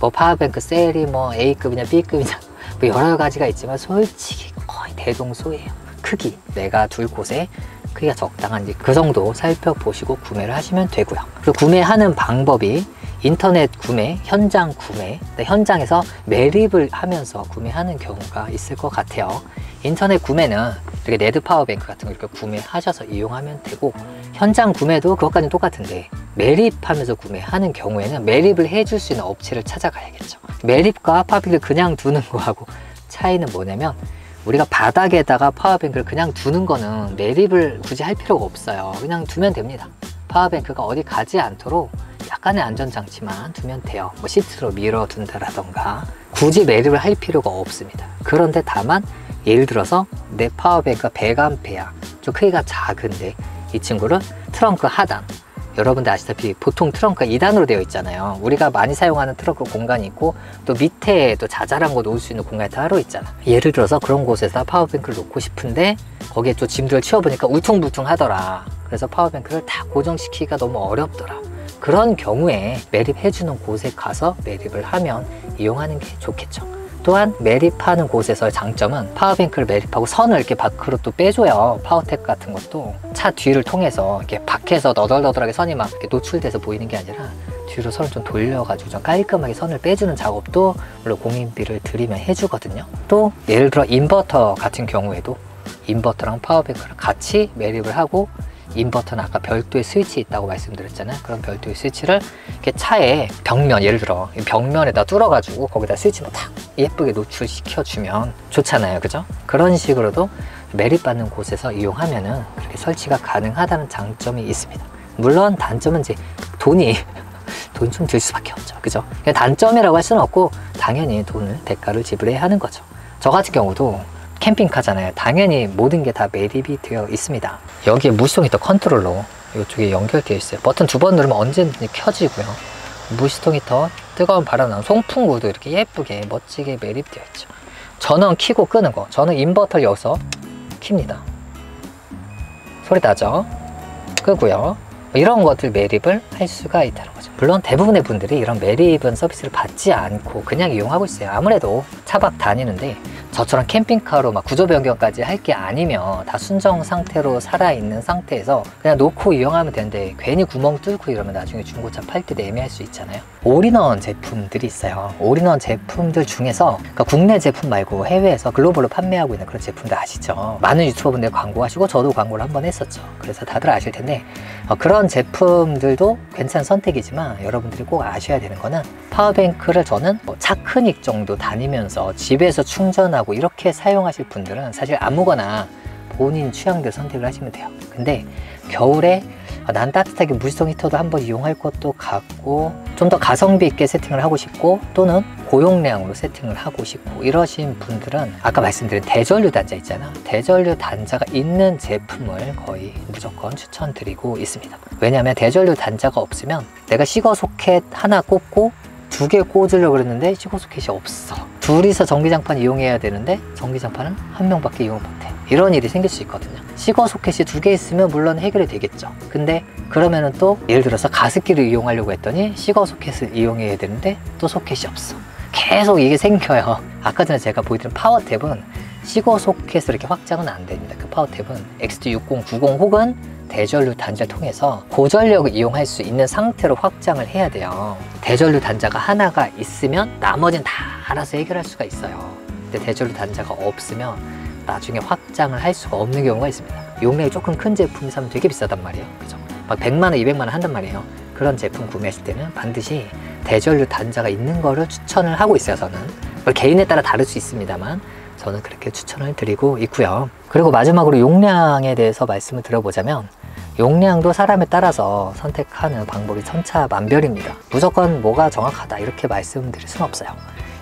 뭐 파워뱅크 셀이 뭐 A급이냐 B급이냐 뭐 여러 가지가 있지만 솔직히 거의 대동소이해요. 크기, 내가 둘 곳에 크기가 적당한지 그 정도 살펴보시고 구매를 하시면 되고요. 그리고 구매하는 방법이 인터넷 구매, 현장 구매, 현장에서 매립을 하면서 구매하는 경우가 있을 것 같아요. 인터넷 구매는 이렇게 네드 파워뱅크 같은 거 이렇게 구매하셔서 이용하면 되고, 현장 구매도 그것까지는 똑같은데 매립하면서 구매하는 경우에는 매립을 해줄 수 있는 업체를 찾아가야겠죠. 매립과 파워뱅크를 그냥 두는 거하고 차이는 뭐냐면, 우리가 바닥에다가 파워뱅크를 그냥 두는 거는 매립을 굳이 할 필요가 없어요. 그냥 두면 됩니다. 파워뱅크가 어디 가지 않도록 약간의 안전장치만 두면 돼요. 뭐 시트로 밀어 둔다라던가 굳이 매립을 할 필요가 없습니다. 그런데 다만 예를 들어서 내 파워뱅크가 100A야, 좀 크기가 작은데 이 친구를 트렁크 하단, 여러분들 아시다시피 보통 트렁크가 2단으로 되어 있잖아요. 우리가 많이 사용하는 트렁크 공간이 있고, 또 밑에 또 자잘한 거 놓을 수 있는 공간이 따로 있잖아. 예를 들어서 그런 곳에서 파워뱅크를 놓고 싶은데 거기에 또 짐들을 치워보니까 울퉁불퉁 하더라. 그래서 파워뱅크를 다 고정시키기가 너무 어렵더라. 그런 경우에 매립해주는 곳에 가서 매립을 하면 이용하는 게 좋겠죠. 또한 매립하는 곳에서의 장점은, 파워뱅크를 매립하고 선을 이렇게 밖으로 또 빼줘요. 파워텍 같은 것도 차 뒤를 통해서 이렇게 밖에서 너덜너덜하게 선이 막 이렇게 노출돼서 보이는 게 아니라 뒤로 선을 좀 돌려가지고 좀 깔끔하게 선을 빼주는 작업도 물론 공인비를 들이면 해주거든요. 또 예를 들어 인버터 같은 경우에도 인버터랑 파워뱅크를 같이 매립을 하고, 인버터는 아까 별도의 스위치 있다고 말씀드렸잖아요. 그런 별도의 스위치를 이렇게 차에 벽면, 예를 들어 벽면에다 뚫어가지고 거기다 스위치만 탁 예쁘게 노출시켜주면 좋잖아요. 그죠? 그런 식으로도 매립받는 곳에서 이용하면은 그렇게 설치가 가능하다는 장점이 있습니다. 물론 단점은 이제 돈이 좀 들 수밖에 없죠. 그죠? 단점이라고 할 수는 없고, 당연히 대가를 지불해야 하는 거죠. 저 같은 경우도 캠핑카잖아요. 당연히 모든 게 다 매립이 되어 있습니다. 여기에 무시동 히터 컨트롤러 이쪽에 연결되어 있어요. 버튼 2번 누르면 언제든지 켜지고요. 무시동 히터 뜨거운 바람 나는 송풍구도 이렇게 예쁘게 멋지게 매립되어 있죠. 전원 켜고 끄는 거, 저는 인버터를 여기서 킵니다. 소리 나죠? 끄고요. 이런 것들 매립을 할 수가 있다는 거죠. 물론 대부분의 분들이 이런 매립은 서비스를 받지 않고 그냥 이용하고 있어요. 아무래도 차박 다니는데 저처럼 캠핑카로 막 구조 변경까지 할 게 아니면 다 순정 상태로 살아있는 상태에서 그냥 놓고 이용하면 되는데, 괜히 구멍 뚫고 이러면 나중에 중고차 팔 때도 애매할 수 있잖아요. 올인원 제품들이 있어요. 올인원 제품들 중에서, 그러니까 국내 제품 말고 해외에서 글로벌로 판매하고 있는 그런 제품들 아시죠? 많은 유튜버분들 광고하시고 저도 광고를 한번 했었죠. 그래서 다들 아실 텐데, 그런 제품들도 괜찮은 선택이지만 여러분들이 꼭 아셔야 되는 거는, 파워뱅크를 저는 차크닉 정도 다니면서 집에서 충전하고 이렇게 사용하실 분들은 사실 아무거나 본인 취향대로 선택을 하시면 돼요. 근데 겨울에 난 따뜻하게 무시동 히터도 한번 이용할 것도 같고, 좀 더 가성비 있게 세팅을 하고 싶고, 또는 고용량으로 세팅을 하고 싶고 이러신 분들은 아까 말씀드린 대전류 단자 있잖아요. 대전류 단자가 있는 제품을 거의 무조건 추천드리고 있습니다. 왜냐하면 대전류 단자가 없으면 내가 시거 소켓 하나 꽂고 2개 꽂으려고 그랬는데 시거 소켓이 없어. 둘이서 전기장판 이용해야 되는데 전기장판은 한 명밖에 이용 못해. 이런 일이 생길 수 있거든요. 시거 소켓이 2개 있으면 물론 해결이 되겠죠. 근데 그러면은 또 예를 들어서 가습기를 이용하려고 했더니 시거 소켓을 이용해야 되는데 또 소켓이 없어. 계속 이게 생겨요. 아까 전에 제가 보여드린 파워탭은 시거 소켓으로 이렇게 확장은 안 됩니다. 그 파워탭은 XT6090 혹은 대전류 단자를 통해서 고전력을 이용할 수 있는 상태로 확장을 해야 돼요. 대전류 단자가 하나가 있으면 나머지는 다 알아서 해결할 수가 있어요. 근데 대전류 단자가 없으면 나중에 확장을 할 수가 없는 경우가 있습니다. 용량이 조금 큰 제품 사면 되게 비싸단 말이에요. 그죠? 막 100만원, 200만원 한단 말이에요. 그런 제품 구매하실 때는 반드시 대전류 단자가 있는 거를 추천을 하고 있어요. 저는 개인에 따라 다를 수 있습니다만 저는 그렇게 추천을 드리고 있고요. 그리고 마지막으로 용량에 대해서 말씀을 드려보자면, 용량도 사람에 따라서 선택하는 방법이 천차만별입니다. 무조건 뭐가 정확하다 이렇게 말씀드릴 수는 없어요.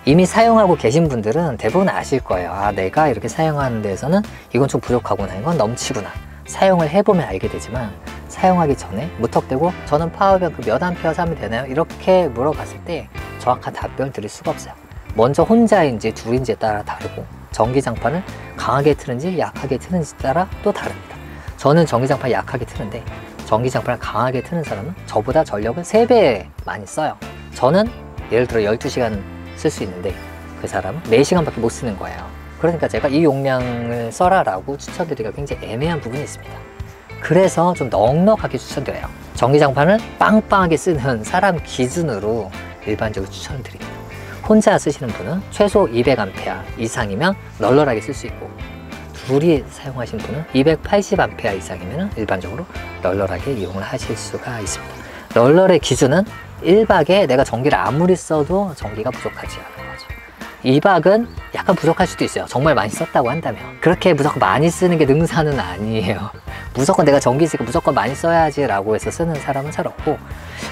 이미 사용하고 계신 분들은 대부분 아실 거예요. 아, 내가 이렇게 사용하는 데에서는 이건 좀 부족하구나, 이건 넘치구나. 사용을 해보면 알게 되지만, 사용하기 전에 무턱대고 저는 파워뱅크 몇 암페어 사면 되나요? 이렇게 물어봤을 때 정확한 답변을 드릴 수가 없어요. 먼저 혼자인지 둘인지에 따라 다르고, 전기장판을 강하게 트는지 약하게 트는지 따라 또 다릅니다. 저는 전기장판 약하게 트는데 전기장판을 강하게 트는 사람은 저보다 전력을 3배 많이 써요. 저는 예를 들어 12시간 쓸 수 있는데 그 사람은 4시간밖에 못 쓰는 거예요. 그러니까 제가 이 용량을 써라 라고 추천드리기가 굉장히 애매한 부분이 있습니다. 그래서 좀 넉넉하게 추천드려요. 전기장판을 빵빵하게 쓰는 사람 기준으로 일반적으로 추천드립니다. 혼자 쓰시는 분은 최소 200A 이상이면 널널하게 쓸 수 있고, 둘이 사용하신 분은 280A 이상이면 일반적으로 널널하게 이용을 하실 수가 있습니다. 널널의 기준은 1박에 내가 전기를 아무리 써도 전기가 부족하지 않은 거죠. 2박은 약간 부족할 수도 있어요. 정말 많이 썼다고 한다면. 그렇게 무조건 많이 쓰는 게 능사는 아니에요. 무조건 내가 전기 있으니까 무조건 많이 써야지 라고 해서 쓰는 사람은 잘 없고,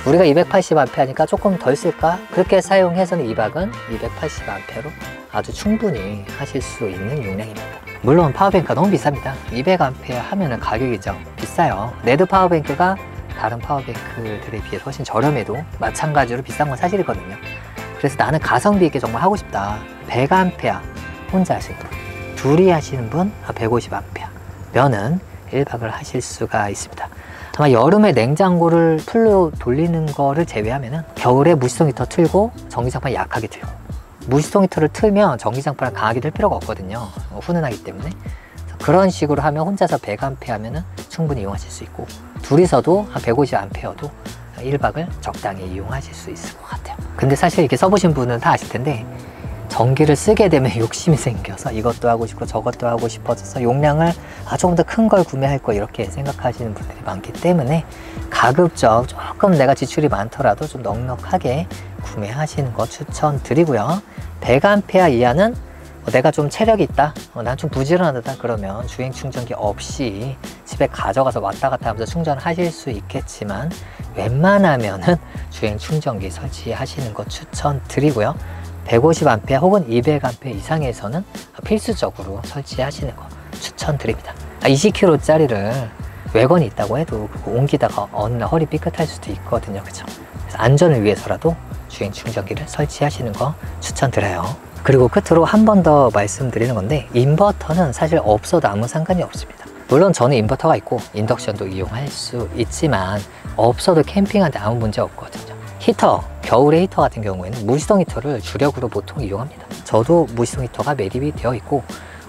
우리가 280A 하니까 조금 덜 쓸까? 그렇게 사용해서는 2박은 280A로 아주 충분히 하실 수 있는 용량입니다. 물론 파워뱅크가 너무 비쌉니다. 200A 하면은 가격이 좀 비싸요. 레드 파워뱅크가 다른 파워뱅크들에 비해서 훨씬 저렴해도 마찬가지로 비싼 건 사실이거든요. 그래서 나는 가성비 있게 정말 하고 싶다. 100A 혼자 하시는 분, 둘이 하시는 분 150A 면은 1박을 하실 수가 있습니다. 아마 여름에 냉장고를 풀로 돌리는 거를 제외하면은 겨울에 무시동 히터 틀고 전기장판 약하게 틀고, 무시동 히터를 틀면 전기장판을 강하게 틀 필요가 없거든요. 훈훈하기 때문에. 그런 식으로 하면 혼자서 100A 하면은 충분히 이용하실 수 있고, 둘이서도 한 150A도 1박을 적당히 이용하실 수 있을 것 같아요. 근데 사실 이렇게 써보신 분은 다 아실 텐데, 전기를 쓰게 되면 욕심이 생겨서 이것도 하고 싶고 저것도 하고 싶어져서 용량을 조금 더 큰 걸 구매할 거 이렇게 생각하시는 분들이 많기 때문에 가급적 조금 내가 지출이 많더라도 좀 넉넉하게 구매하시는 거 추천드리고요. 100A 이하는 내가 좀 체력이 있다, 난 좀 부지런하다 그러면 주행 충전기 없이 집에 가져가서 왔다 갔다 하면서 충전을 하실 수 있겠지만, 웬만하면은 주행 충전기 설치하시는 거 추천드리고요. 150A 혹은 200A 이상에서는 필수적으로 설치하시는 거 추천드립니다. 20kg짜리를 외건이 있다고 해도 그거 옮기다가 어느 날 허리 삐끗할 수도 있거든요. 그쵸? 그래서 안전을 위해서라도 주행 충전기를 설치하시는 거 추천드려요. 그리고 끝으로 한 번 더 말씀드리는 건데, 인버터는 사실 없어도 아무 상관이 없습니다. 물론 저는 인버터가 있고 인덕션도 이용할 수 있지만 없어도 캠핑하는데 아무 문제 없거든요. 히터, 겨울에 히터 같은 경우에는 무시동 히터를 주력으로 보통 이용합니다. 저도 무시동 히터가 매립이 되어 있고,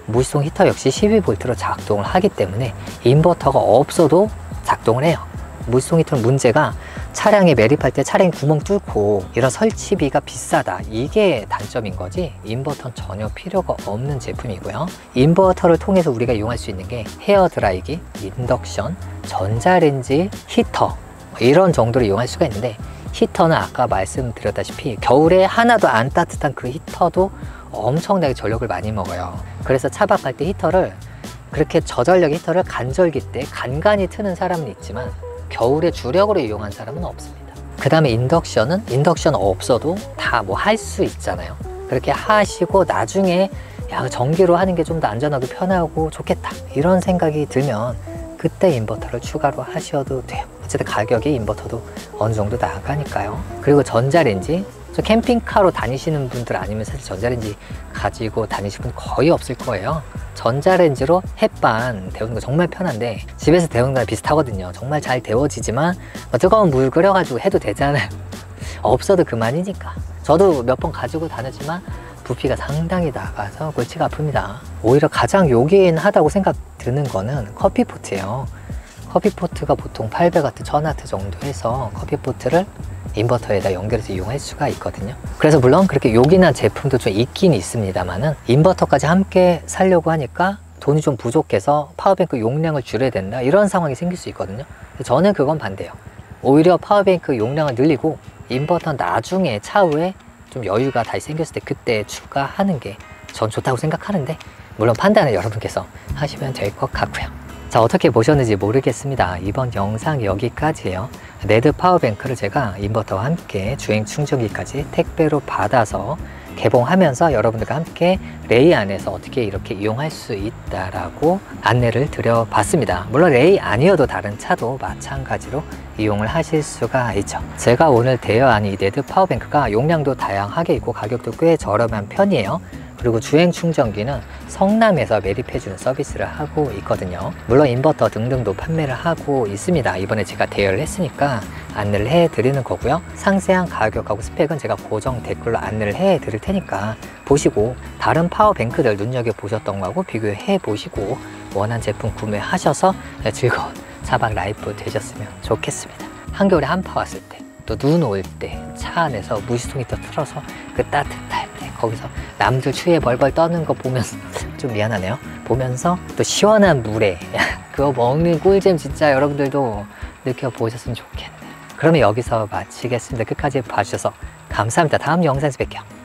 무시동 히터 역시 12V로 작동을 하기 때문에 인버터가 없어도 작동을 해요. 무시동 히터는 문제가 차량에 매립할 때 차량에 구멍 뚫고 이런 설치비가 비싸다, 이게 단점인 거지 인버터는 전혀 필요가 없는 제품이고요. 인버터를 통해서 우리가 이용할 수 있는 게 헤어드라이기, 인덕션, 전자레인지, 히터 이런 정도로 이용할 수가 있는데, 히터는 아까 말씀드렸다시피 겨울에 하나도 안 따뜻한 그 히터도 엄청나게 전력을 많이 먹어요. 그래서 차박할 때 히터를, 그렇게 저전력 히터를 간절기 때 간간히 트는 사람은 있지만 겨울에 주력으로 이용한 사람은 없습니다. 그 다음에 인덕션은 인덕션 없어도 다 뭐 할 수 있잖아요. 그렇게 하시고 나중에 야, 전기로 하는 게 좀 더 안전하고 편하고 좋겠다 이런 생각이 들면 그때 인버터를 추가로 하셔도 돼요. 어쨌든 가격이 인버터도 어느 정도 나가니까요. 그리고 전자레인지, 캠핑카로 다니시는 분들 아니면 사실 전자레인지 가지고 다니시는 분 거의 없을 거예요. 전자레인지로 햇반 데우는 거 정말 편한데, 집에서 데우는 거랑 비슷하거든요. 정말 잘 데워지지만 뜨거운 물 끓여가지고 해도 되잖아요. 없어도 그만이니까. 저도 몇 번 가지고 다녔지만 부피가 상당히 나가서 골치가 아픕니다. 오히려 가장 요긴하다고 생각 드는 거는 커피포트예요. 커피포트가 보통 800W, 1000W 정도 해서 커피포트를 인버터에다 연결해서 이용할 수가 있거든요. 그래서 물론 그렇게 요긴한 제품도 좀 있긴 있습니다만은 인버터까지 함께 사려고 하니까 돈이 좀 부족해서 파워뱅크 용량을 줄여야 된다, 이런 상황이 생길 수 있거든요. 저는 그건 반대예요. 오히려 파워뱅크 용량을 늘리고 인버터 나중에 차후에 좀 여유가 다시 생겼을 때 그때 추가하는 게 전 좋다고 생각하는데, 물론 판단은 여러분께서 하시면 될 것 같고요. 자, 어떻게 보셨는지 모르겠습니다. 이번 영상 여기까지예요. 레드 파워뱅크를 제가 인버터와 함께 주행 충전기까지 택배로 받아서 개봉하면서 여러분들과 함께 레이 안에서 어떻게 이렇게 이용할 수 있다라고 안내를 드려봤습니다. 물론 레이 아니어도 다른 차도 마찬가지로 이용을 하실 수가 있죠. 제가 오늘 대여한 이 레드 파워뱅크가 용량도 다양하게 있고 가격도 꽤 저렴한 편이에요. 그리고 주행 충전기는 성남에서 매립해주는 서비스를 하고 있거든요. 물론 인버터 등등도 판매를 하고 있습니다. 이번에 제가 대여를 했으니까 안내를 해드리는 거고요. 상세한 가격하고 스펙은 제가 고정 댓글로 안내를 해드릴 테니까 보시고 다른 파워뱅크들 눈여겨보셨던 거하고 비교해 보시고 원하는 제품 구매하셔서 즐거운 차박 라이프 되셨으면 좋겠습니다. 한겨울에 한파 왔을 때, 또 눈 올 때 차 안에서 무시통히터 틀어서 그 따뜻할 때 거기서 남들 추위에 벌벌 떠는 거 보면서 좀 미안하네요. 보면서 또 시원한 물에 그거 먹는 꿀잼 진짜 여러분들도 느껴보셨으면 좋겠네요. 그러면 여기서 마치겠습니다. 끝까지 봐주셔서 감사합니다. 다음 영상에서 뵐게요.